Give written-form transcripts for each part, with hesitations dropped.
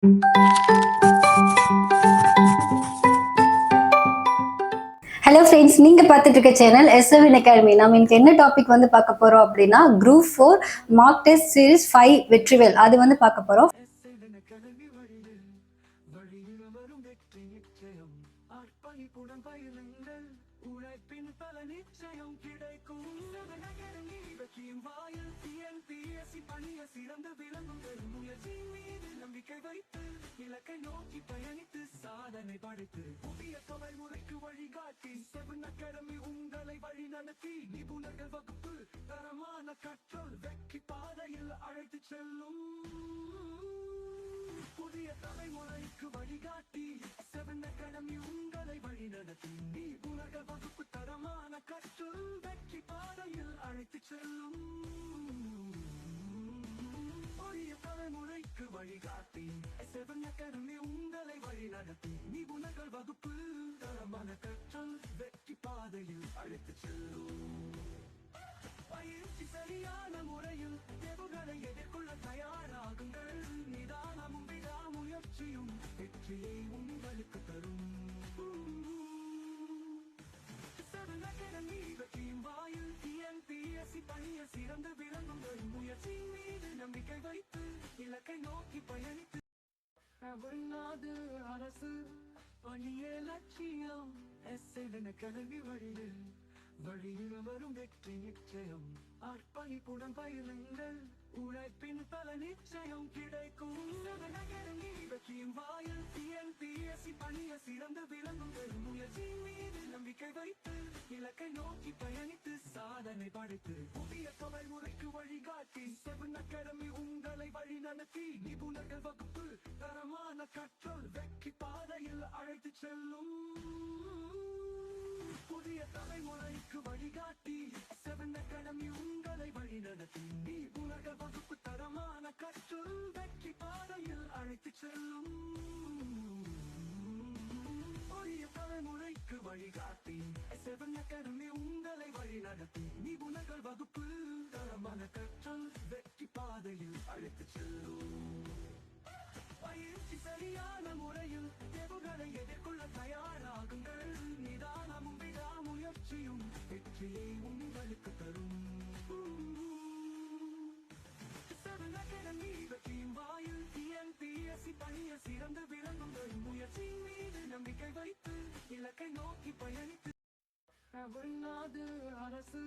Hello friends, நீங்க பார்த்துட்டு இருக்க சேனல் எஸ்எவின் அகாடமி. நம்ம இன்னைக்கு என்ன டாபிக் வந்து பார்க்க போறோம் அப்படின்னா, group 4 mark test series 5 Vetrivel அது வந்து பார்க்க போறோம். இலக்கை நோக்கி பயணித்து சாதனை படைத்து புதிய தலைமுறைக்கு வழிகாட்டி செவன் அகாடமி உங்களை வழி நடத்தி நிபுணர்கள் வகுப்பு தரமான கற்றல் வெற்றி பாதையில் அழைத்து செல்லும். புதிய தலைமுறைக்கு வழிகாட்டி செவன் அகாடமி உங்களை வழி நடத்தி நிபுணர்கள் வகுப்பு தரமான கற்றல் வெற்றி பாதையில் அழைத்து செல்லும். புதிய தலைமுறைக்கு வழிகாட்டி செவன் அகாடமி உங்களை வழி நடத்தி நிபுணர்கள் வகுப்பு தரமான கற்றல் வெற்றி பாதையில் அழைத்து செல்லும். பயிற்சி சரியான முறையில் தேர்வுகளை எதிர்கொள்ள தயாராகுங்கள். நிதானமும் விடாமுயற்சியும் வெற்றியை உங்களுக்கு தரும். செவன் அகாடமி வெற்றியின் வாயில் டிஎன்பிஎஸ்சி பணிய சிறந்து விளங்குங்கள். முயற்சி மீது நம்பிக்கை வைத்து இலக்கை நோக்கி பயணித்து தமிழ்நாடு அரசு பணியே லட்சியம். எஸ்என் அகாடமி வழியில் வரும் வெற்றி நிச்சயம். அர்ப்பணிப்புடன் பயிலுங்கள், உழைப்பின் பல நிச்சயம் கிடைக்கும். வெற்றியின் வாயில் டிஎன்பிஎஸ்சி பணிய சிறந்து விளங்குங்கள். முயற்சி மீது நம்பிக்கை வைத்து இலக்கை நோக்கி பயணித்து சாதனை படைத்து புதிய தலைமுறைக்கு வழிகாட்டி செவன் அகாடமி உங்களை வழி நடத்தி நிபுணர்கள் வகுப்பு தரமான கற்றல் வெற்றி பாதையில் அழைத்து செல்லும். புதிய தலைமுறைக்கு வழிகாட்டி செவன் அகாடமி உங்களை வழி நடத்தி நிபுணர்கள் வகுப்பு தரமான கற்றல் வெற்றி பாதையில் அழைத்து செல்லும். புதிய தலைமுறைக்கு வழிகாட்டி செவன் அகாடமி உங்களை வழி நடத்தி நிபுணர்கள் வகுப்பு தரமான கற்றல் வெற்றி பாதையில் அழைத்து செல்லும். பயிற்சி சரியான முறையில் தேர்வுகளை எதிர்கொள்ள தயாராகுங்கள். நிதானமும் விடாமுயற்சியும் வெற்றியை உங்களுக்கு தரும். செவன் அகாடமி வெற்றியின் வாயில் டிஎன்பிஎஸ்சி பணிய சிறந்து விளங்குங்கள். முயற்சி மீது நம்பிக்கை வைத்து இலக்கை நோக்கி பயணித்து தமிழ்நாடு அரசு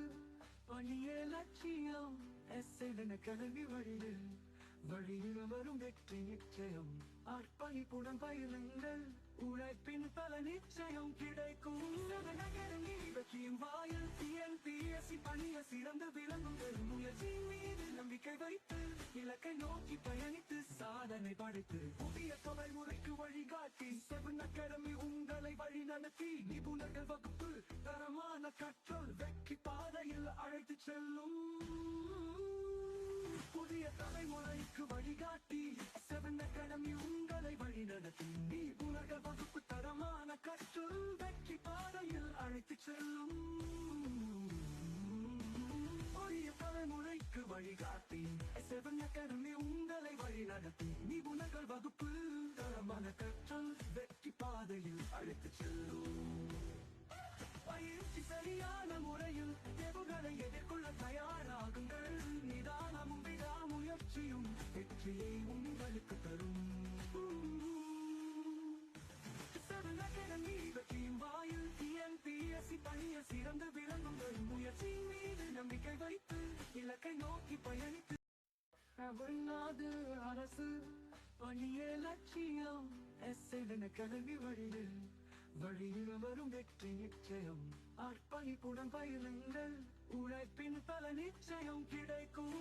பணியே லட்சியம். எஸ்என் அகாடமி வழியில் வரும் வெற்றி நிச்சயம். அர்ப்பணிப்புடன் பயிலுங்கள், உழைப்பின் பல நிச்சயம் கிடைக்கும். வெற்றியின் வாயில் டிஎன்பிஎஸ்சி பணிய சிறந்து விளங்குங்கள். முயற்சி மீது நம்பிக்கை வைத்து இலக்கை நோக்கி பயணித்து சாதனை படைத்து புதிய தலைமுறைக்கு வழிகாட்டி செவன் அகாடமி உங்களை வழி நடத்தி நிபுணர்கள் வகுப்பு தரமான கற்றல் வெற்றி பாதையில் அழைத்து செல்லும். புதிய தலைமுறைக்கு வழிகாட்டி செவன் அகாடமி உங்களை வழி நடத்தி நிபுணர்கள் வகுப்பு தரமான கற்றல் வெற்றி பாதையில் அழைத்து செல்லும். புதிய தலைமுறைக்கு வழிகாட்டி செவன் அகாடமி உங்களை வழி நடத்தி நிபுணர்கள் வகுப்பு தரமான கற்றல் வெற்றி பாதையில் அழைத்து செல்லும். பயிற்சி சரியான முறையில் தேர்வுகளை எதிர்கொள்ள தயாராகுங்கள். நிதானமும் விடாமுயற்சியும் வெற்றியை உங்களுக்கு தரும். செவன் அகாடமி வெற்றியின் வாயில் டிஎன்பிஎஸ்சி பணிய சிறந்து விளங்குங்கள். முயற்சி மீது நம்பிக்கை வைத்து இலக்கை நோக்கி பயணித்து தமிழ்நாடு அரசு பணியே லட்சியம். எஸ்என் அகாடமி வழியில் வரும் வெற்றி நிச்சயம். அர்ப்பணிப்புடன் பயிலுங்கள், உழைப்பின் பல நிச்சயம் கிடைக்கும்.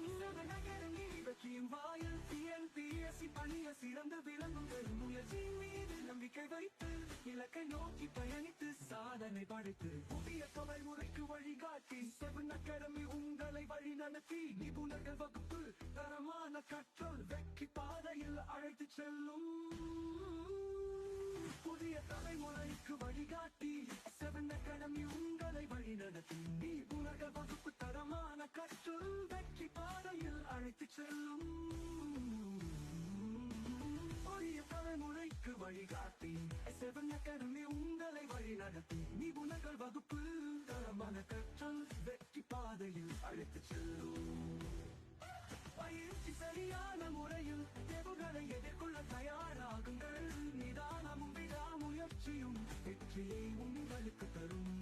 வெற்றியின் வாயில் டிஎன்பிஎஸ்சி பணிய சிறந்து விளங்குங்கள். முயற்சி மீது நம்பிக்கை வைத்து இலக்கை நோக்கி பயணித்து சாதனை படைத்து புதிய தலைமுறைக்கு வழிகாட்டி செவன் அகாடமி உங்களை வழி நடத்தி நிபுணர்கள் வகுப்பு தரமான கற்றல் வெற்றி பாதையில் அழைத்து செல்லும். புதிய தலைமுறைக்கு வழிகாட்டி செவன் அகாடமி உங்களை வழி நடத்தி நிபுணர்கள் வகுப்பு தரமான கற்றல் வெற்றி பாதையில் அழைத்து செல்லும். புதிய தலைமுறைக்கு வழிகாட்டி S7 அகாடமி உங்களை வழிநடத்தி நிபுணர்கள் வகுப்பு தரமான கற்றல் வெற்றி பாதையில் அழைத்துச் செல்லும். பயிற்சி சரியான முறையில் தேர்வுகளை எதிர்கொள்ள தயாராகுங்கள். நிதானமும் விடாமுயற்சியும் வெற்றியை உங்களுக்கு தரும்.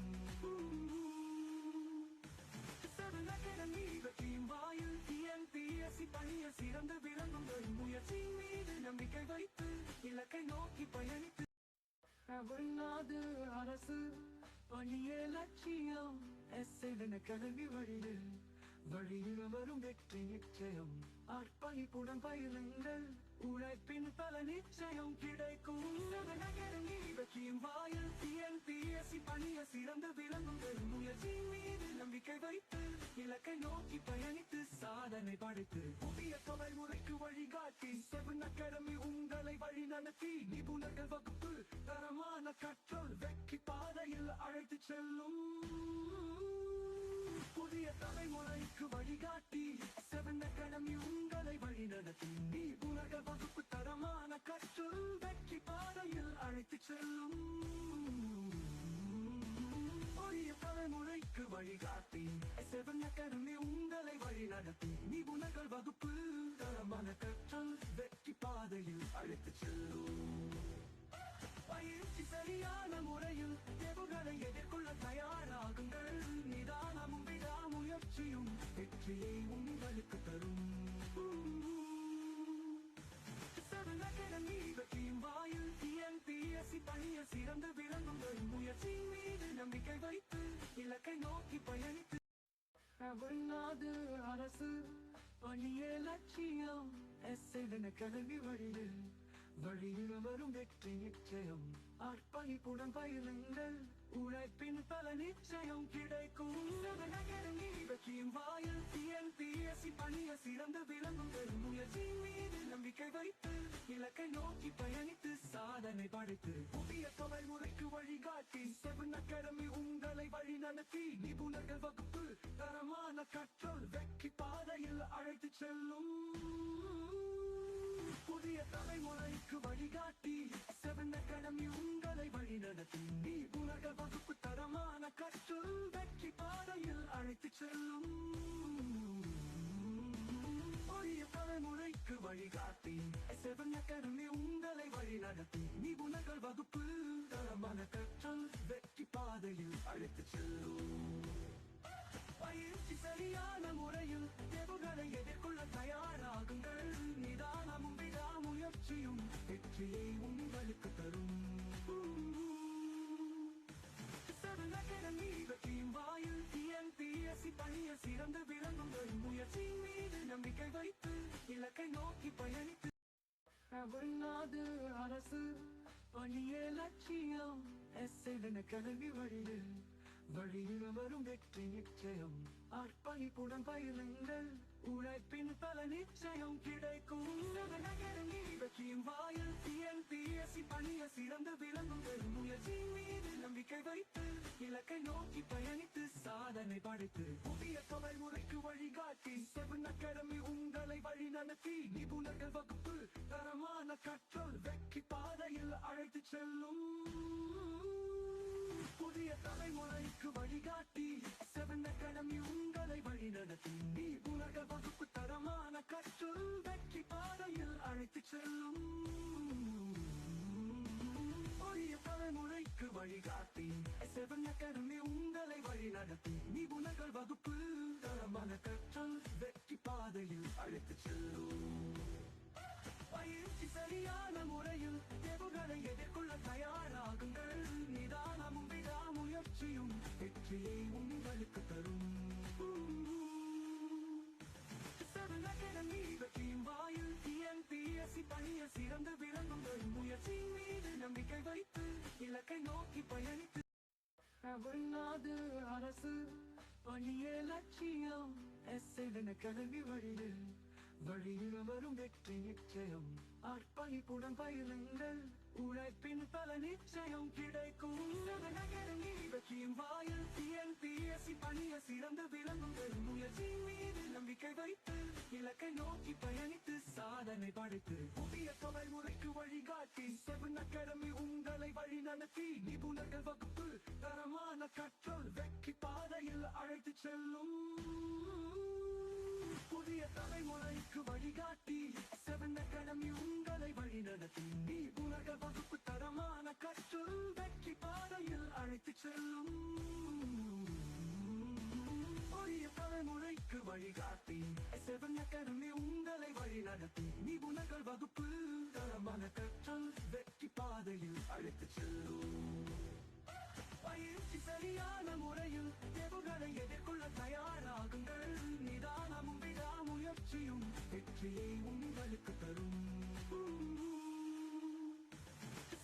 S7 அகாடமி வெற்றியின் வாயில். TNPSC பணியில் சிறந்து விளங்குங்கள். முயற்சியின் மீது நம்பிக்கை வைத்து இலக்கை நோக்கி பயணித்து தமிழ்நாடு அரசு பணியே லட்சியம். S7 அகாடமி வழியில் வரும் வெற்றி நிச்சயம். அர்ப்பணிப்புடன் பயிலுங்கள். உழைப்பின் பல நிச்சயம் கிடைக்கும். S7 அகாடமி வெற்றியின் வாயில். TNPSC பணியை சிறந்து விளங்குங்கள். முயற்சியின் மீது நம்பிக்கை வைத்து இலக்கை நோக்கி பயணித்து சாதனை படைத்து புதிய தலைமுறைக்கு வழிகாட்டி S7 அகாடமி உங்களை வழி நடத்தி நிபுணர்கள் வகுப்பு தரமான கற்றல் வெற்றி பாதையில் அழைத்துச் செல்லும். புதிய தலைமுறைக்கு வழிகாட்டி S7 அகாடமி உங்களை வழி நடத்தி நிபுணர்கள் வகுப்பு தரமான கற்றல் வெற்றி பாதையில் அழைத்துச் செல்லும். புதிய தலைமுறைக்கு வழிகாட்டி S7 அகாடமி உங்களை வழி நடத்தி நிபுணர்கள் வகுப்பு தரமான கற்றல் வெற்றி பாதையில் அழைத்துச் செல்லும். பயிற்சி சரியான முறையில் தேர்வுகளை எதிர்கொள்ள தயாராகுங்கள். நிதானமும் விடாமுயற்சியும் வெற்றியை உங்களுக்கு தரும். S7 அகாடமி வெற்றியின் வாயில். TNPSC பணியில் சிறந்து விளங்குங்கள். முயற்சியின் மீது நம்பிக்கை வைத்து இலக்கை நோக்கி பயணித்து தமிழ்நாடு அரசு பணியே லட்சியம். S7 அகாடமி வழியில் வரும் வெற்றி நிச்சயம். அர்ப்பணிப்புடன் பயிலுங்கள். உழைப்பின் பல நிச்சயம் கிடைக்கும். S7 அகாடமி வெற்றியின் வாயில். TNPSC பணியை சிறந்து விளங்குங்கள். முயற்சியின் மீது நம்பிக்கை வைத்து இலக்கை நோக்கி பயணித்து சாதனை படைத்து புதிய தலைமுறைக்கு வழிகாட்டி S7 அகாடமி உங்களை வழி நடத்தி நிபுணர்கள் வகுப்பு தரமான கற்றல் வெற்றி பாதையில் அழைத்துச் செல்லும். புதிய தலைமுறைக்கு வழிகாட்டி S7 அகாடமி உங்களை வழி நடத்தி நிபுணர்கள் வகுப்பு தரமான கற்றல் வெற்றி பாதையில் அழைத்துச் செல்லும். புதிய தலைமுறைக்கு வழிகாட்டி S7 அகாடமி உங்களை வழி நடத்தி நிபுணர்கள் வகுப்பு தரமான கற்றல் வெற்றி பாதையில் அழைத்துச் செல்லும். பயிற்சி சரியான முறையில் தேர்வுகளை எதிர்கொள்ள தயாராகுங்கள். நிதானமும் விடாமுயற்சியும் வெற்றியை உங்களுக்கு தரும். S7 அகாடமி வெற்றியின் வாயில். TNPSC பணியில் சிறந்து விளங்குங்கள். முயற்சியின் மீது நம்பிக்கை வைத்து இலக்கை நோக்கி பயணித்து தமிழ்நாடு அரசு பணியே லட்சியம். S7 அகாடமி வழியில் வரும் வெற்றி நிச்சயம். அர்ப்பணிப்புடன் பயிலுங்கள். உழைப்பின் பல நிச்சயம் கிடைக்கும். S7 அகாடமி வெற்றியின் வாயில். TNPSC பணியை சிறந்து விளங்குங்கள். முயற்சியின் மீது நம்பிக்கை வைத்து இலக்கை நோக்கி பயணித்து சாதனை படைத்து புதிய தலைமுறைக்கு வழிகாட்டி S7 அகாடமி உங்களை வழி நடத்தி நிபுணர்கள் வகுப்பு தரமான கற்றல் வெற்றி பாதையில் அழைத்துச் செல்லும். புதிய தலைமுறைக்கு வழிகாட்டி S7 அகாடமி உங்களை வழி நடத்தி நிபுணர்கள் வகுப்பு தரமான கற்றல் வெற்றி பாதையில் அழைத்துச் செல்லும். புதிய தலைமுறைக்கு வழிகாட்டி S7 அகாடமி உங்களை வழி நடத்தி நிபுணர்கள் வகுப்பு தரமான கற்றல் வெற்றி பாதையில் அழைத்துச் செல்லும். பயிற்சி சரியான முறையில் தேர்வுகளை எதிர்கொள்ள தயாராகுங்கள். நிதானமும் விடாமுயற்சியும் வெற்றியை உங்களுக்கு தரும். S7 அகாடமி வெற்றியின் வாயில். TNPSC பணியில் சிறந்து விளங்குங்கள். முயற்சியின் மீது நம்பிக்கை வைத்து இலக்கை நோக்கி பயணித்து தமிழ்நாடு அரசு பணியே லட்சியம். S7 அகாடமி வழியில் வரும் வெற்றி நிச்சயம். அர்ப்பணிப்புடன் பயிலுங்கள், உழைப்பின் பல நிச்சயம் கிடைக்கும். நகரங்கி வெற்றியும் வாயில் TNPSC பணிய சிறந்து விளங்குங்கள். முயற்சியின் மீது நம்பிக்கை வைத்து இலக்கை நோக்கி பயணித்து சாதனை படைத்து புதிய தலைமுறைக்கு வழிகாட்டி 7 அகாடமி உங்களை வழி நடத்தி நிபுணர்கள் வகுப்பு தரமான கற்றல் வெற்றி பாதையில் அழைத்து செல்லும். புதிய தலைமுறைக்கு வழிகாட்டி 7 அகாடமி உங்களை வழி நடத்தி நிபுணர்கள் வகுப்பு தரமான கற்றல் வெற்றி பாதையில் அழைத்து செல்லும். புதிய தலைமுறைக்கு வழிகாட்டி 7 அகாடமி உங்களை வழி நடத்தி நிபுணர்கள் வகுப்பு தரமான கற்றல் வெற்றி பாதையில் அழைத்து செல்லும். பயிற்சி சரியான முறையில் தேர்வுகளை எதிர்கொள்ள தயாராகுங்கள். நிதானமும் விடாமுயற்சியும் வெற்றியை உங்களுக்கு தரும்.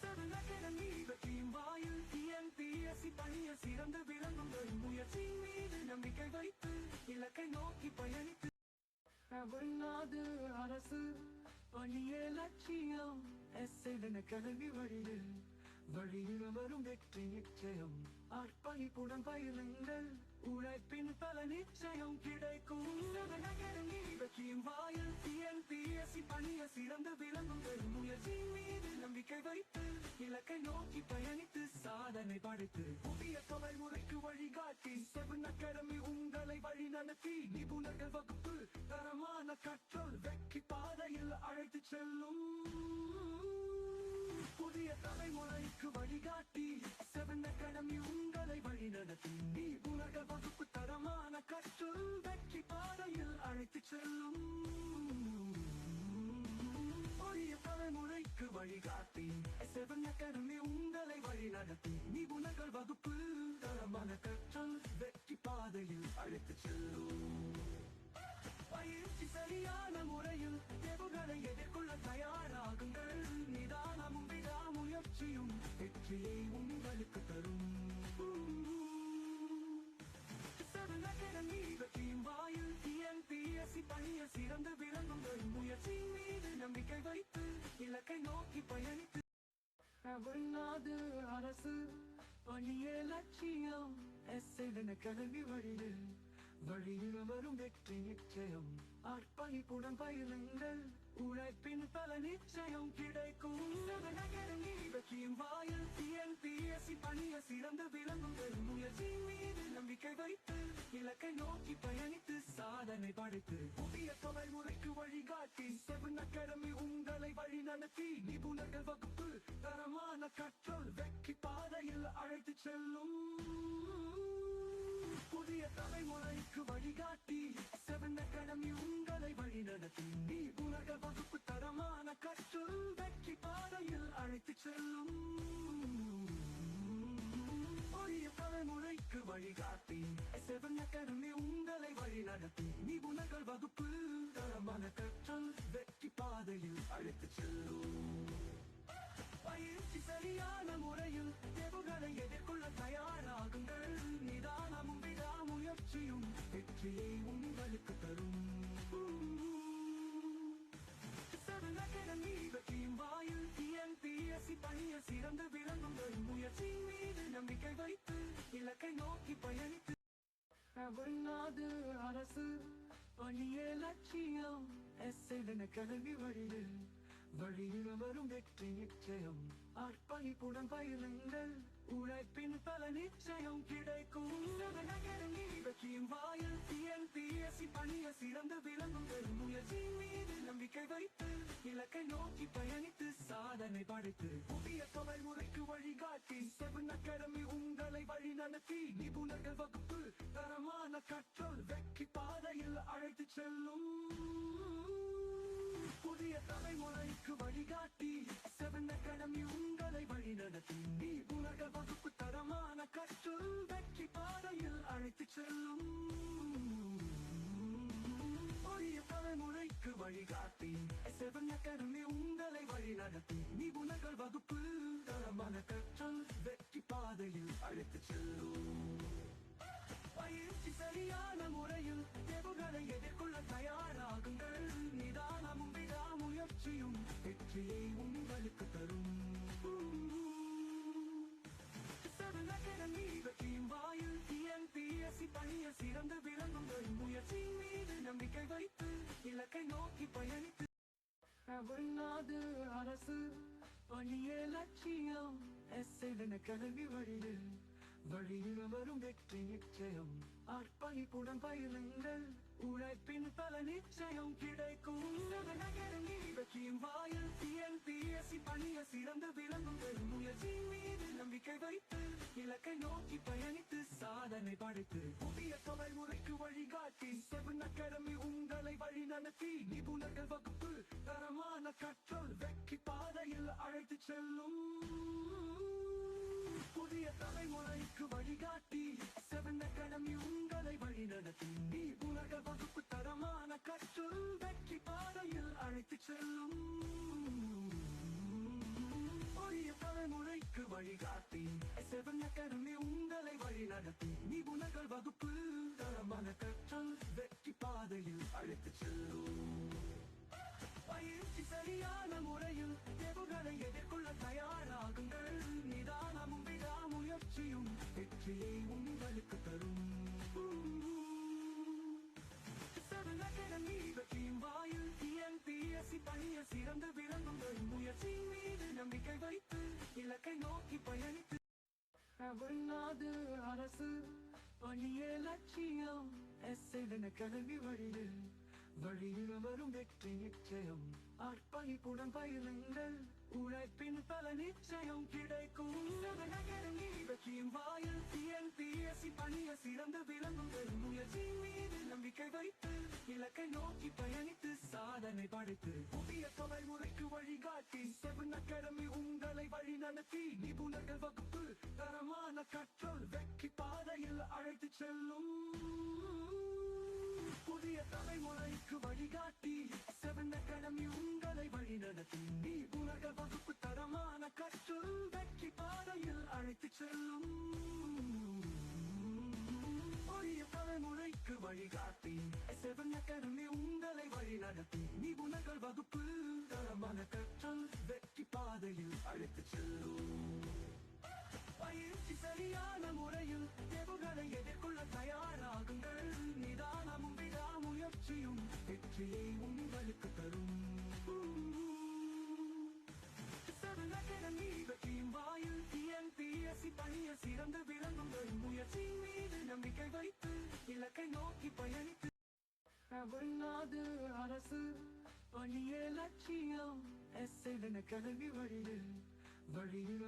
7 அகாடமி வெற்றியும் வாயில் TNPSC பணிய சிறந்து விளங்குங்கள். முயற்சியின் மீது நம்பிக்கை வைத்து இலக்கை நோக்கி பயணித்து தமிழ்நாடு அரசு பணியே லட்சியம். S7 அகாடமி வழியில் வரும் வெற்றி நிச்சயம். அர்ப்பணிப்புடன் பயிலுங்கள், உழைப்பின் பல நிச்சயம் கிடைக்கும். 7 அகாடமி வெற்றியும் வாயில் TNPSC பணிய சிறந்து விளங்குங்கள். முயற்சியின் மீது நம்பிக்கை வைத்து இலக்கை நோக்கி பயணித்து சாதனை படைத்து புதிய தலைமுறைக்கு வழிகாட்டி 7 அகாடமி உங்களை வழி நடத்தி நிபுணர்கள் வகுப்பு தரமான கற்றல் வெற்றி பாதையில் அழைத்து செல்லும். புதிய தலைமுறைக்கு வழிகாட்டி 7 அகாடமி உங்களை வழி நடத்தி நிபுணர்கள் வகுப்பு தரமான கற்றல் வெற்றி பாதையில் அழைத்து செல்லும். புதிய தலைமுறைக்கு வழிகாட்டி 7 அகாடமி உங்களை வழி நடத்தி நிபுணர்கள் வகுப்பு தரமான கற்றல் வெற்றி பாதையில் அழைத்து செல்லும். பயிற்சி சரியான முறையில் தேர்வுகளை எதிர்கொள்ள தயாராகுங்கள். நிதானமும் விடாமுயற்சியும் வெற்றியை உங்களுக்கு தரும். 7 அகாடமி வெற்றியும் வாயில் TNPSC பணிய சிறந்து விளங்குங்கள். முயற்சியின் மீது நம்பிக்கை வைத்து இலக்கை நோக்கி பயணித்து தமிழ்நாடு அரசு பணியே லட்சியம். S7 அகாடமி வழியில் வரும் வெற்றி நிச்சயம். அர்ப்பணிப்புடன் பயிலுங்கள், உழைப்பின் பல நிச்சயம் கிடைக்கும். 7 அகாடமி வெற்றியும் வாயில் TNPSC பணிய சிறந்து விளங்குங்கள். முயற்சியின் மீது நம்பிக்கை வைத்து இலக்கை நோக்கி பயணித்து சாதனை படைத்து புதிய தலைமுறைக்கு வழிகாட்டி 7 அகாடமி உங்களை வழி நடத்தி நிபுணர்கள் வகுப்பு தரமான கற்றல் வெற்றி பாதையில் அழைத்து செல்லும். புதிய தலைமுறைக்கு வழிகாட்டி 7 அகாடமி உங்களை வழி நடத்தி நிபுணர்கள் வகுப்பு தரமான கற்றல் வெற்றி பாதையில் அழைத்து செல்லும். புதிய தலைமுறைக்கு வழிகாட்டி 7 அகாடமி உங்களை வழி நடத்தி நிபுணர்கள் வகுப்பு தரமான கற்றல் வெற்றி பாதையில் அழைத்து செல்லும். பயிற்சி சரியான முறையில் தேர்வுகளை எதிர்கொள்ள தயாராகுங்கள். நிதானமும் விடாமுயற்சியும் வெற்றியை உங்களுக்கு தரும். 7 அகாடமி வெற்றியும் வாயில் TNPSC பணிய சிறந்து விளங்குங்கள். முயற்சியின் மீது நம்பிக்கை வைத்து இலக்கை நோக்கி பயணித்து தமிழ்நாடு அரசு பணியே லட்சியம். S7 அகாடமி வழியில் வரும் வெற்றி நிச்சயம். அர்ப்பணிப்புடன் பயிலுங்கள், உழைப்பின் பல நிச்சயம் கிடைக்கும். 7 அகாடமி வெற்றியும் வாயில் TNPSC பணிய சிறந்து விளங்குங்கள். முயற்சியின் மீது நம்பிக்கை வைத்து இலக்கை நோக்கி பயணித்து சாதனை படைத்து புதிய தலைமுறைக்கு வழிகாட்டி 7 அகாடமி உங்களை வழி நடத்தி நிபுணர்கள் வகுப்பு தரமான கற்றல் வெற்றி பாதையில் அழைத்து செல்லும். புதிய தலைமுறைக்கு வழிகாட்டி 7 அகாடமி உங்களை வழி நடத்தி நிபுணர்கள் வகுப்பு தரமான கற்றல் வெற்றி பாதையில் அழைத்து செல்லும். புதிய தலைமுறைக்கு வழிகாட்டி 7 அகாடமி உங்களை வழி நடத்தி நிபுணர்கள் வகுப்பு தரமான கற்றல் வெற்றி பாதையில் அழைத்து செல்லும். பயிற்சி சரியான முறையில் தேர்வுகளை எதிர்கொள்ள தயாராகுங்கள். நிதானமும் விடாமுயற்சியும் முயற்சியும் வெற்றியை உங்களுக்கு தரும். Seven Academy வெற்றியின் வாயில் TNPSC பணிய சிறந்து விளங்குங்கள். முயற்சி மீது நம்பிக்கை வைத்து இலக்கை நோக்கி பயணித்து தமிழ்நாடு அரசு பணியே லட்சியம். Seven Academy வழியில் வரும் வெற்றி நிச்சயம். அர்ப்பணிப்புடன் பயிலுங்கள், உழைப்பின் பல நிச்சயம் கிடைக்கும். Seven Academy வெற்றியின் வாயில் TNPSC பணிய சிறந்து விளங்குங்கள். முயற்சி மீது நம்பிக்கை வைத்து இலக்கை நோக்கி பயணித்து சாதனை படைத்து புதிய தலைமுறைக்கு வழிகாட்டி Seven Academy உங்களை வழி நடத்தி நிபுணர்கள் வகுப்பு தரமான கற்றல் வெற்றி பாதையில் அழைத்து செல்லும். புதிய தலைமுறைக்கு வழிகாட்டி Seven Academy உங்களை வழி நடத்தி நிபுணர்கள் வகுப்பு தரமான கற்றல் வெற்றி பாதையில் அழைத்து செல்லும். புதிய தலைமுறைக்கு வழிகாட்டி Seven Academy உங்களை வழி நடத்தி நிபுணர்கள் வகுப்பு தரமான கற்றல் வெற்றி பாதையில் அழைத்து செல்லும். பயிற்சி சரியான முறையில் தேர்வுகளை எதிர்கொள்ள தயாராகுங்கள். நிதானமும் விடாமுயற்சியும் வெற்றியை உங்களுக்கு தரும். Seven Academy வெற்றியின் வாயில் TNPSC பணிய சிறந்து விளங்குங்கள். முயற்சி மீது நம்பிக்கை வைத்து இலக்கை நோக்கி பயணித்து தமிழ்நாடு அரசு பணியே லட்சியம். Seven Academy வழியில் வரும் வெற்றி நிச்சயம். அர்ப்பணிப்புடன் பயிலுங்கள், உழைப்பின் பல நிச்சயம் கிடைக்கும். Seven Academy வெற்றியின் வாயில் TNPSC பணிய சிறந்து விளங்குங்கள். முயற்சி மீது நம்பிக்கை வைத்து இலக்கை நோக்கி பயணித்து சாதனை படைத்து புதிய தலைமுறைக்கு வழிகாட்டி Seven Academy உங்களை வழி நடத்தி நிபுணர்கள் வகுப்பு தரமான கற்றல் வெற்றி பாதையில் அழைத்து செல்லும். புதிய தலைமுறைக்கு வழிகாட்டி Seven Academy உங்களை வழி நடத்தி நிபுணர்கள் வகுப்பு தரமான கற்றல் வெற்றி பாதையில் அழைத்து செல்லும். புதிய தலைமுறைக்கு வழிகாட்டி Seven Academy உங்களை வழி நடத்தி நிபுணர்கள் வகுப்பு தரமான கற்றல் வெற்றி பாதையில் அழைத்து செல்லும். பயிற்சி சரியான முறையில் தேர்வுகளை எதிர்கொள்ள தயாராகுங்கள். நிதானமும் விடாமுயற்சியும் வெற்றியை உங்களுக்கு தரும். Seven Academy வெற்றியின் வாயில் TNPSC பணிய சிறந்து விளங்குங்கள். முயற்சி மீது நம்பிக்கை வைத்து இலக்கை நோக்கி பயணித்து தமிழ்நாடு அரசு பணியே லட்சியம். Seven Academy வழியில்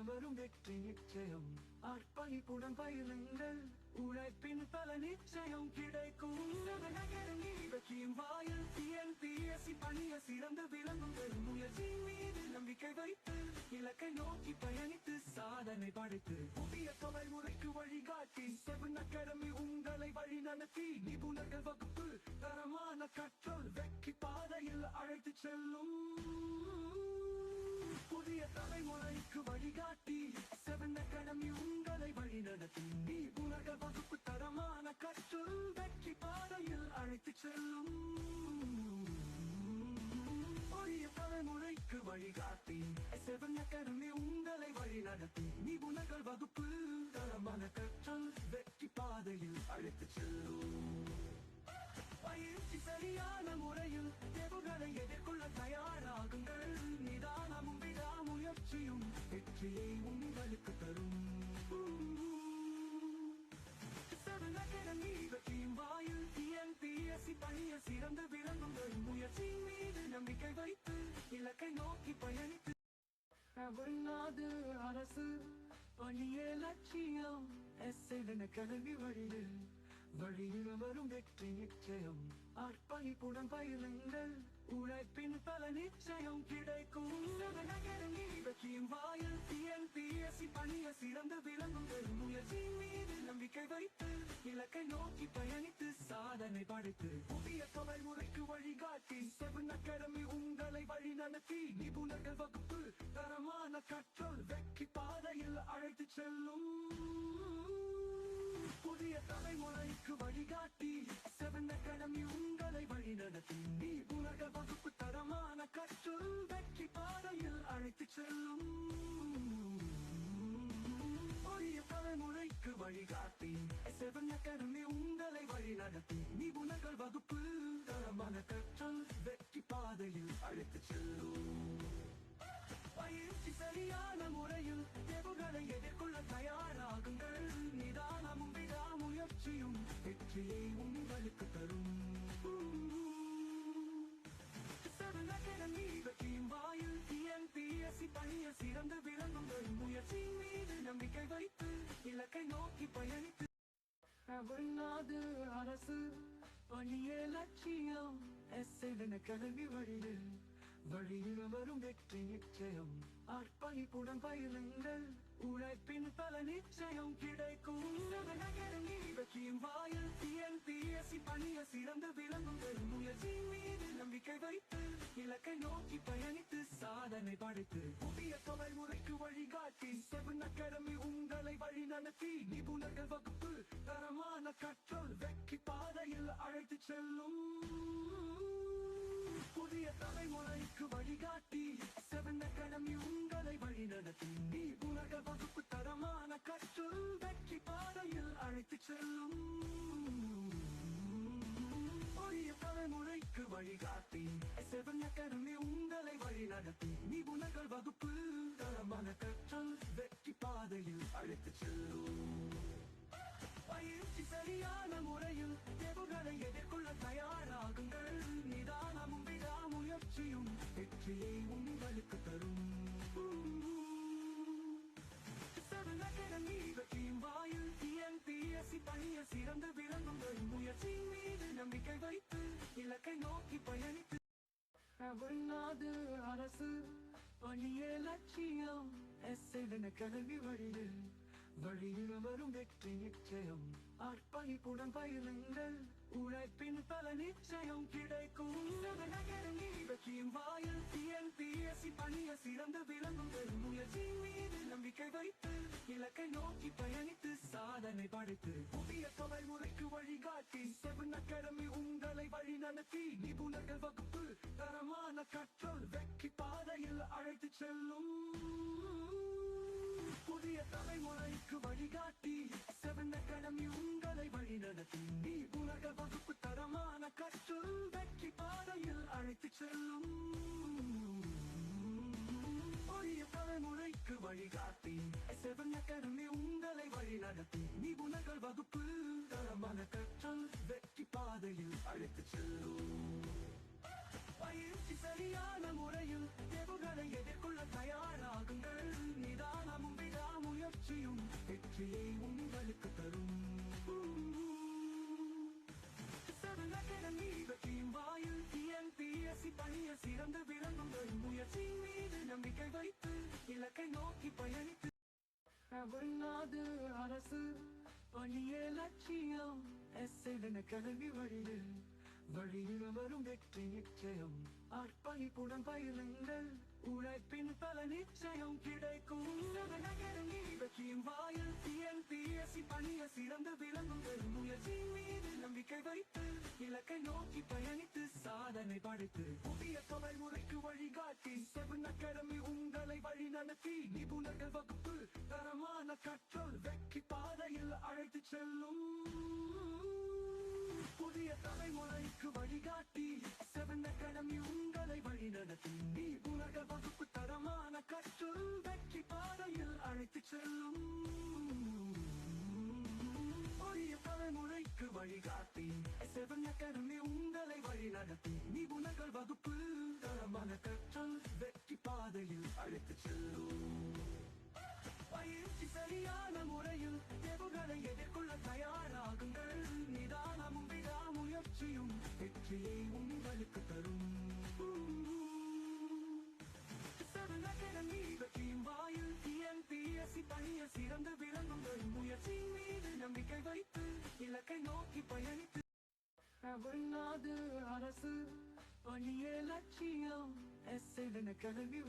வரும் வெற்றி நிச்சயம். அர்ப்பணிப்புடன் பயிலுங்கள், உழைப்பின் பல நிச்சயம் கிடைக்கும். Seven Academy வெற்றியின் வாயில் TNPSC பணிய சிறந்து விளங்குங்கள். முயற்சி மீது நம்பிக்கை வைத்து இலக்கை நோக்கி பயணித்து சாதனை படைத்து புதிய தலைமுறைக்கு வழிகாட்டி Seven Academy உங்களை வழி நடத்தி நிபுணர்கள் வகுப்பு தரமான கற்றல் வெற்றி பாதையில் அழைத்து செல்லும். புதிய தலைமுறைக்கு வழிகாட்டி Seven Academy உங்களை வழி நடத்தி நிபுணர்கள் வகுப்பு தரமான கற்றல் வெற்றி பாதையில் அழைத்து செல்லும். புதிய தலைமுறைக்கு வழிகாட்டி Seven Academy உங்களை வழி நடத்தி நிபுணர்கள் வகுப்பு தரமான கற்றல் வெற்றி பாதையில் அழைத்து செல்லும். பயிற்சி சரியான முறையில் தேர்வுகளை எதிர்கொள்ள தயாராகுங்கள். நிதானமும் விடாமுயற்சியும் வெற்றியை உங்களுக்கு தரும். Seven Academy வெற்றியின் வாயில் TNPSC பணிய சிறந்து விளங்குங்கள். முயற்சி மீது நம்பிக்கை வைத்து இலக்கை நோக்கி பயணித்து தமிழ்நாடு அரசு பணியே லட்சியம். Seven Academy வழியில் வரும் வெற்றி நிச்சயம். அர்ப்பணிப்புடன் பயிலுங்கள், உழைப்பின் பல நிச்சயம் கிடைக்கும். Seven Academy வெற்றியின் வாயில் TNPSC பணிய சிறந்து விளங்குங்கள். முயற்சி மீது நம்பிக்கை வைத்து இலக்கை நோக்கி பயணித்து சாதனை படைத்து புதிய தலைமுறைக்கு வழிகாட்டி Seven Academy உங்களை வழி நடத்தி நிபுணர்கள் வகுப்பு தரமான கற்றல் வெற்றி பாதையில் அழைத்து செல்லும். புதிய தலைமுறைக்கு வழிகாட்டி Seven Academy உங்களை உங்களை வழிநடத்தி நிபுணர்கள் வகுப்பு தரமான கற்றல் வெற்றி பாதையில் அழைத்துச் செல்லும் புதிய தலைமுறைக்கு வழிகாட்டி S7 Academy உங்களை வழிநடத்தி நிபுணர்கள் வகுப்பு தரமான கற்றல் வெற்றி பாதையில் அழைத்துச் செல்லும் பயிற்சி சரியான முறையில் தேர்வுகளை எதிர்கொள்ள தயாராகுங்கள் நிதானமும் விடாமுயற்சியும் வெற்றியை உங்களுக்கு தரும் S7 Academy வெற்றியும் வாயில் TNPSC பணியில் சிறந்து விளங்குங்கள் முயற்சியின் மீது நம்பிக்கை வைத்து இலக்கை நோக்கி பயணித்து தமிழ்நாடு அரசு பணியே லட்சியம் S7 Academy வழியில் வரும் வெற்றி நிச்சயம் அர்ப்பணிப்புடன் பயிலுங்கள் உழைப்பின் பல நிச்சயம் கிடைக்கும் S7 Academy வெற்றியும் வாயில் TNPSC பணியில் சிறந்து விளங்குங்கள் முயற்சியின் மீது நம்பிக்கை வைத்து இலக்கை நோக்கி பயணித்து சாதனை படைத்து புதிய தலைமுறைக்கு வழிகாட்டி S7 Academy உங்களை வழி நடத்தி நிபுணர்கள் வகுப்பு தரமான கற்றல் வெற்றி பாதையில் அழைத்துச் செல்லும் புதிய தலைமுறைக்கு வழிகாட்டி S7 Academy உங்களை வழி நடத்தி நிபுணர்கள் வகுப்பு தரமான கற்றல் வெற்றி பாதையில் அழைத்துச் செல்லும் புதிய தலைமுறைக்கு வழிகாட்டி S7 Academy உங்களை வழி நடத்தி நிபுணர்கள் வகுப்பு தரமான கற்றல் வெற்றி பாதையில் அழைத்துச் செல்லும் பயிற்சி சரியான முறையில் தேர்வுகளை எதிர்கொள்ள தயாராகுங்கள் நிதானமும் விடாமுயற்சியும் வெற்றியை உங்களுக்கு தரும் S7 Academy வெற்றியும் வாயில் TNPSC பணியில் சிறந்து விளங்குங்கள் முயற்சியின் மீது நம்பிக்கை வைத்து இலக்கை நோக்கி பயணித்து தமிழ்நாடு அரசு பணியே லட்சியம் S7 Academy வழியில் வரும் வெற்றி நிச்சயம் அர்ப்பணிப்புடன் பயிலுங்கள் உழைப்பின் பல நிச்சயம் கிடைக்கும் S7 Academy வெற்றியும் வாயில் TNPSC பணியில் சிறந்து விளங்குங்கள் முயற்சியின் மீது நம்பிக்கை வைத்து இலக்கை நோக்கி பயணித்து சாதனை படைத்து புதிய தலைமுறைக்கு வழிகாட்டி S7 Academy உங்களை வழி நடத்தி நிபுணர்கள் வகுப்பு தரமான கற்றல் வெற்றி பாதையில் அழைத்துச் செல்லும் புதிய தலைமுறைக்கு வழிகாட்டி S7 Academy உங்களை வழி நடத்தி நிபுணர்கள் வகுப்பு தரமான கற்றல் வெற்றி பாதையில் அழைத்துச் செல்லும் புதிய தலைமுறைக்கு வழிகாட்டி S7 Academy உங்களை வழி நடத்தி நிபுணர்கள் வகுப்பு தரமான கற்றல் வெற்றி பாதையில் அழைத்துச் செல்லும் பயிற்சி சரியான முறையில் தேர்வுகளை எதிர்கொள்ள தயாராகுங்கள் நிதானமும் விடாமுயற்சியும் வெற்றியை உங்களுக்கு தரும் S7 Academy வெற்றியும் வாயில் TNPSC பணியில் சிறந்து விளங்குங்கள் முயற்சியின் மீது நம்பிக்கை வைத்து இலக்கை நோக்கி பயணித்து தமிழ்நாடு அரசு பணியே லட்சியம் S7 Academy வழியில் வரும் வெற்றி நிச்சயம் அர்ப்பணிப்புடன் பயிலுங்கள் உழைப்பின் பல நிச்சயம் கிடைக்கும் S7 Academy வெற்றியும் வாயில் TNPSC பணியில் சிறந்து விளங்குங்கள் முயற்சியின் மீது நம்பிக்கை வைத்து இலக்கை நோக்கி பயணித்து சாதனை படைத்து புதிய தலைமுறைக்கு வழிகாட்டி S7 Academy உங்களை வழி நடத்தி நிபுணர்கள் வகுப்பு தரமான கற்றல் வெற்றி பாதையில் அழைத்துச் செல்லும் புதிய தலைமுறைக்கு வழிகாட்டி S7 Academy உங்களை வழி நடத்தி நிபுணர்கள் வகுப்பு தரமான கற்றல் வெற்றி பாதையில் அழைத்துச் செல்லும் புதிய தலைமுறைக்கு வழிகாட்டி S7 Academy உங்களை வழி நடத்தி நிபுணர்கள் வகுப்பு தரமான கற்றல் வெற்றி பாதையில் அழைத்துச் செல்லும் பயிற்சி சரியான முறையில் தேர்வுகளை எதிர்கொள்ள தயாராகுங்கள் நிதானமும் விடாமுயற்சியும் வெற்றியை உங்களுக்கு தரும் S7 Academy வெற்றியும் வாயில் TNPSC பணியில் சிறந்து விளங்குங்கள் முயற்சியின் மீது நம்பிக்கை வைத்து இலக்கை நோக்கி பயணித்து தமிழ்நாடு அரசு பணியே லட்சியம் S7 Academy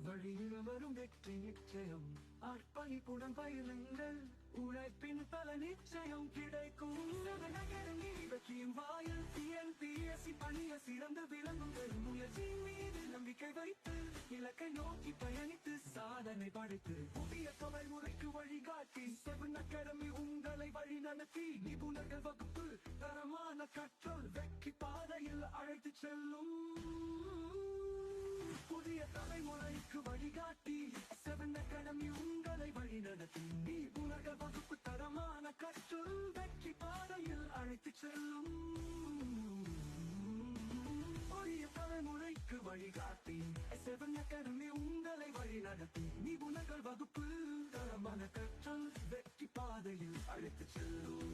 வழியில் வரும் வெற்றி நிச்சயம் அர்ப்பணிப்புடன் பயிலுங்கள் உழைப்பின் பல நிச்சயம் கிடைக்கும் வெற்றியும் வாயில் TNPSC பணிய சிறந்து விளங்குங்கள் முயற்சியின் மீது நம்பிக்கை வைத்து இலக்கை நோக்கி பயணித்து சாதனை படைத்து புதிய தலைமுறைக்கு வழிகாட்டி 7 அகாடமி உங்களை வழி நடத்தி நிபுணர்கள் வகுப்பு தரமான கற்றல் வெற்றி பாதையில் அழைத்து செல்லும் புதிய தலைமுறைக்கு வழிகாட்டி 7 அகாடமி உங்களை வழி நடத்தி நிபுணர்கள் வகுப்பு தரமான கற்றல் வெற்றி பாதையில் அழைத்து செல்லும் புதிய தலைமுறைக்கு வழிகாட்டி 7 அகாடமி உங்களை வழி நடத்தி நிபுணர்கள் வகுப்பு தரமான கற்றல் வெற்றி பாதையில் அழைத்து செல்லும்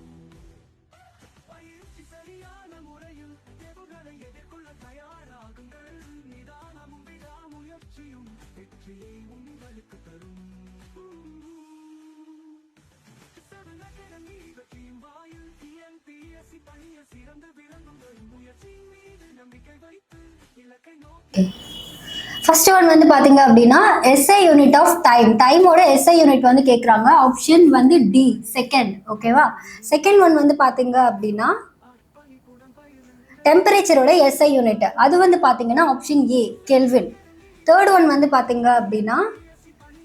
பயிற்சி சரியான முறையில் தேர்வுகளை எதிர்கொள்ள தயாராகுங்கள் நிதானமும் விடாமுயற்சியும் வெற்றியை உங்களுக்கு தரும் 7 அகாடமி வெற்றியும் வாயில் TNPSC பணிய சிறந்து விளங்குங்கள் முயற்சியின் மீது நம்பிக்கை வைத்து இலக்கை நோக்கி ஃபர்ஸ்ட் ஒன் வந்து பாத்தீங்க அப்படின்னா எஸ்ஐ யூனிட் ஆஃப் டைமோட எஸ்ஐ யூனிட் வந்து கேட்குறாங்க. ஆப்ஷன் வந்து டி செகண்ட். ஓகேவா. செகண்ட் ஒன் வந்து பாத்தீங்க அப்படின்னா டெம்பரேச்சரோட எஸ்ஐ யூனிட் அது வந்து பாத்தீங்கன்னா option A kelvin. Third one வந்து பாத்தீங்க அப்படின்னா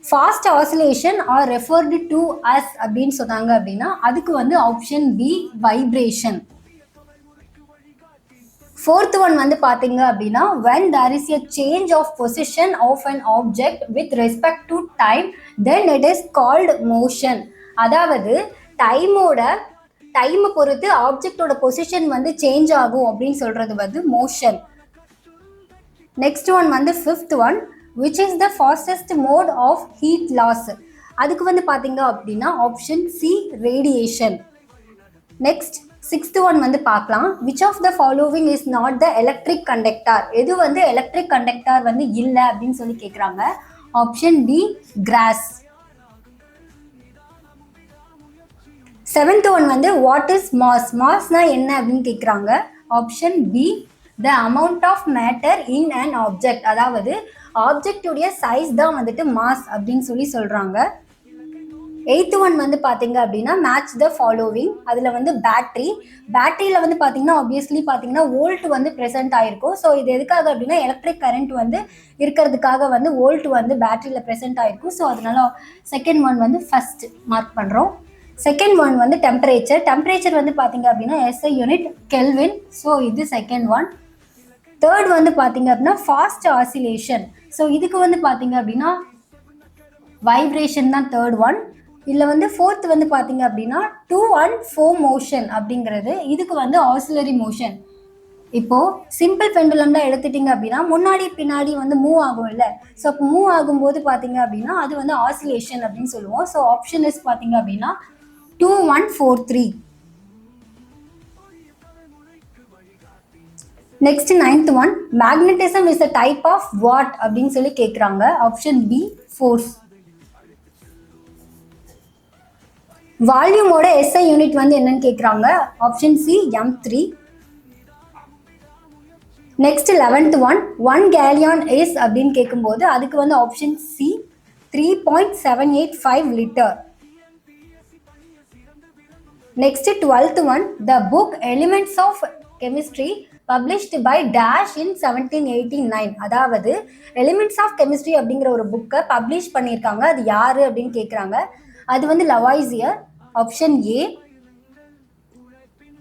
fast oscillation are referred to as அப்படின்னு சொன்னாங்க அப்படின்னா அதுக்கு வந்து option B vibration. Fourth one வந்து பாத்தீங்க அப்படின்னா when there is a change of position of an object with respect to time then it is called motion. அதாவது டைமை பொறுத்து ஆப்ஜெக்டோட பொசிஷன் வந்து சேஞ்ச் ஆகும் அப்படின்னு சொல்றது வந்து மோஷன். நெக்ஸ்ட் ஒன் வந்து fifth one which is the fastest mode of heat loss. அதுக்கு வந்து பாத்தீங்க அப்படின்னா option C radiation. Next sixth one வந்து பார்க்கலாம். Which of the following is not the electric conductor. எது வந்து எலக்ட்ரிக் கண்டக்டார் வந்து இல்லை அப்படின்னு சொல்லி கேட்குறாங்க. Option D glass. Seventh one வந்து வாட் இஸ் மாஸ். மாஸ்னா என்ன அப்படின்னு கேட்குறாங்க. Option B the amount of matter in an object. அதாவது ஆப்ஜெக்டுடைய சைஸ் தான் வந்துட்டு மாஸ் அப்படின்னு சொல்லி சொல்றாங்க. எய்த் ஒன் வந்து பாத்தீங்க அப்படின்னா மேட்ச் த ஃபாலோவிங். அதுல வந்து பேட்டரியில வந்து பாத்தீங்கன்னா ஆப்வியஸ்லி பாத்தீங்கன்னா வோல்ட் வந்து பிரசன்ட் ஆயிருக்கும். ஸோ இது எதுக்காக அப்படின்னா எலக்ட்ரிக் கரண்ட் வந்து இருக்கிறதுக்காக வந்து வோல்ட் வந்து பேட்டரியில பிரசன்ட் ஆயிருக்கும். ஸோ அதனால செகண்ட் ஒன் வந்து ஃபர்ஸ்ட் மார்க் பண்றோம். செகண்ட் ஒன் வந்து டெம்பரேச்சர் வந்து பாத்தீங்க அப்படின்னா எஸ்ஐ யூனிட் கெல்வின். ஸோ இது செகண்ட் ஒன். தேர்ட் வந்து பாத்தீங்க அப்படின்னா ஃபாஸ்ட் ஆசிலேஷன். ஸோ இதுக்கு வந்து பாத்தீங்க அப்படின்னா வைப்ரேஷன் தான் தேர்ட் ஒன். இதில் வந்து ஃபோர்த் வந்து பார்த்தீங்க அப்படின்னா 2 and 4 மோஷன் அப்படிங்கிறது. இதுக்கு வந்து ஆசிலரி மோஷன். இப்போ சிம்பிள் பெண்டுலம்லாம் எடுத்துட்டீங்க அப்படின்னா முன்னாடி பின்னாடி வந்து மூவ் ஆகும் இல்லை. ஸோ அப்போ மூவ் ஆகும்போது பார்த்தீங்க அப்படின்னா அது வந்து ஆசிலேஷன் அப்படின்னு சொல்லுவோம். ஸோ ஆப்ஷன் இஸ் பார்த்தீங்க அப்படின்னா 2 1 4 3. Next ninth one magnetism is a type of what அப்படின்னு சொல்லி கேட்குறாங்க. Option B force. வால்யூமோட எஸ்ஐ யூனிட் வந்து என்னன்னு கேட்குறாங்க. Option C M3. Next 11th one gallon is அப்படின்னு கேட்கும்போது அதுக்கு வந்து option C 3.785 litre. Next 12th one the book elements of chemistry published by dash in 1789. அதாவது எலிமெண்ட்ஸ் ஆஃப் கெமிஸ்ட்ரி அப்படிங்கிற ஒரு புக்கை பப்ளிஷ் பண்ணியிருக்காங்க. அது யாரு அப்படின்னு கேட்குறாங்க. அது வந்து லவாய்சியர். Option A.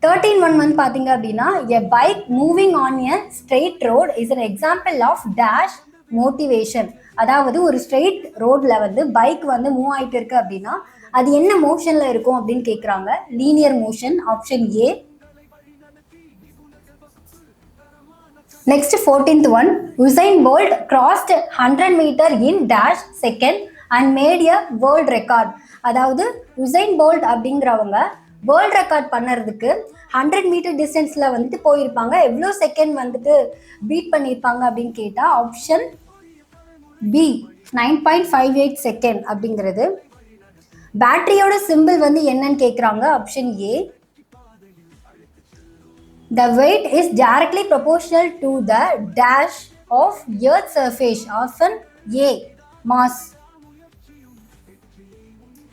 13 ஒன் வந்து பாத்தீங்க அப்படின்னா a bike moving on a straight road is an example of dash motivation. அதாவது ஒரு ஸ்ட்ரெயிட் ரோட்ல வந்து பைக் வந்து மூவ் ஆயிட்டு இருக்கு அப்படின்னா அது என்ன மோஷன்ல இருக்கும் அப்படின்னு கேட்குறாங்க. Linear motion. Option A. Next 14th one Usain Bolt crossed 100 metre in dash second and made a world record. அதாவது உசைன் போல்ட் அப்படிங்கிறவங்க வேர்ல்ட் ரெக்கார்ட் பண்ணுறதுக்கு 100 மீட்டர் டிஸ்டன்ஸில் வந்துட்டு போயிருப்பாங்க. எவ்வளோ செகண்ட் வந்துட்டு பீட் பண்ணியிருப்பாங்க அப்படின்னு கேட்டால் ஆப்ஷன் பி 9.58 செகண்ட் அப்படிங்கிறது. பேட்டரியோட சிம்பிள் வந்து என்னன்னு கேட்குறாங்க. Option A. The weight is directly proportional to the dash of Earth's surface, often A. Mass.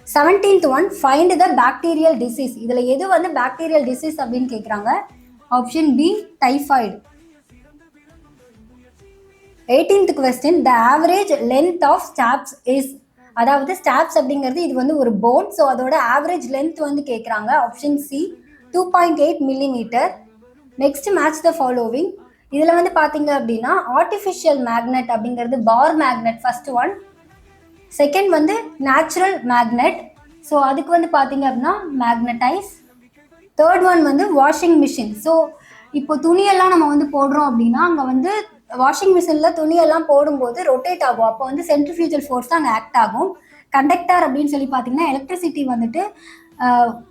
17th one, find the bacterial disease. இதுல எது வந்து bacterial disease அப்படின்னு கேக்குறாங்க. Option B, typhoid. 18th question, the average length of stapes is. அதாவது stapes அப்படிங்கிறது இது வந்து ஒரு போன். ஸோ அதோட ஆவரேஜ் லென்த் வந்து கேட்குறாங்க. Option C 2.8 millimeter. Next match the following. இதில் வந்து பார்த்தீங்க அப்படின்னா ஆர்டிஃபிஷியல் மேக்னெட் அப்படிங்கிறது bar magnet first one. Second வந்து நேச்சுரல் மேக்னெட். ஸோ அதுக்கு வந்து பார்த்தீங்க அப்படின்னா மேக்னடைஸ். தேர்ட் ஒன் வந்து வாஷிங் மிஷின். ஸோ இப்போ துணியெல்லாம் நம்ம வந்து போடுறோம் அப்படின்னா அங்கே வந்து வாஷிங் மிஷினில் துணியெல்லாம் போடும்போது ரொட்டேட் ஆகும். அப்போ வந்து சென்ட்ரிஃபியூஜல் ஃபோர்ஸ் தான் அங்கே ஆக்ட் ஆகும். கண்டக்டர் அப்படின்னு சொல்லி பார்த்தீங்கன்னா எலக்ட்ரிசிட்டி வந்துட்டு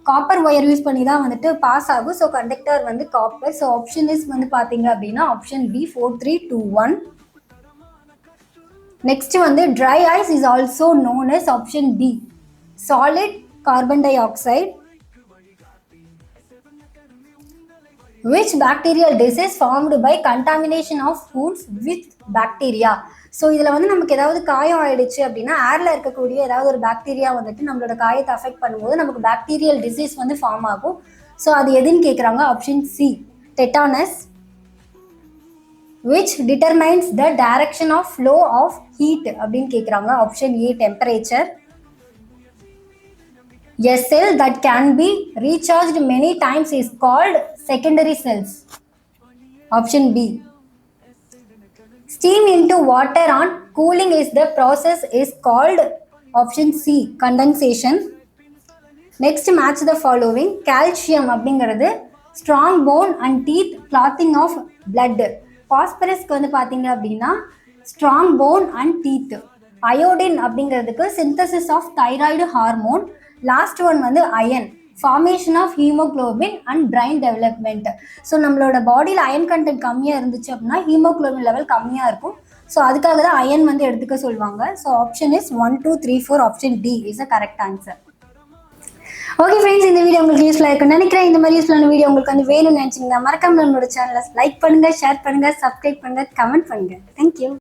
காப்பர் ஒயர் யூஸ் பண்ணி தான் வந்துட்டு பாஸ் ஆகும். ஸோ கண்டக்டர் வந்து காப்பர். ஸோ ஆப்ஷன் இஸ் வந்து பார்த்தீங்க அப்படின்னா ஆப்ஷன் பி 4321. நெக்ஸ்ட் வந்து dry ice is also known as option D solid carbon dioxide. Which bacterial disease formed by contamination of foods with bacteria? So இதில் வந்து நமக்கு ஏதாவது காயம் ஆயிடுச்சு அப்படின்னா ஏரில் இருக்கக்கூடிய ஏதாவது ஒரு பாக்டீரியா வந்துட்டு நம்மளோட காயத்தை அஃபெக்ட் பண்ணும்போது நமக்கு பாக்டீரியல் டிசீஸ் வந்து ஃபார்ம் ஆகும். ஸோ அது எதுன்னு கேட்குறாங்க. Option C tetanus. which determines the direction of flow of heat அப்படின்னு கேட்குறாங்க. Option A temperature. A cell that can be recharged many times is called secondary cells. Option B. Steam into water on cooling is the process is called. Option C. Condensation. Next match the following. Calcium அப்படிங்கிறது strong bone and teeth clothing of blood. Phosphorusக்கு வந்து பார்த்தீங்க அப்படின்னா strong bone and teeth. Iodine அப்படிங்கிறதுக்கு synthesis of thyroid hormone. Last one வந்து iron formation of haemoglobin and brain development. So நம்மளோட பாடியில் iron content கம்மியாக இருந்துச்சு அப்படின்னா ஹீமோக்ளோபின் லெவல் கம்மியாக இருக்கும். ஸோ அதுக்காக தான் அயன் வந்து எடுத்துக்க சொல்லுவாங்க. So option is 1 2 3 4 option D is a correct answer. Okay friends, இந்த வீடியோ உங்களுக்கு யூஸ்ஃபுல்லாக இருக்குன்னு நினைக்கிறேன். இந்த மாதிரி யூஸ்ஃபுல்லான வீடியோ உங்களுக்கு வந்து வேணும்னு நினச்சிங்கன்னா மறக்காம நம்மளோட சேனலை லைக் பண்ணுங்க, ஷேர் பண்ணுங்க, சப்ஸ்கிரைப் பண்ணுங்க, கமெண்ட் பண்ணுங்க. தேங்க்யூ.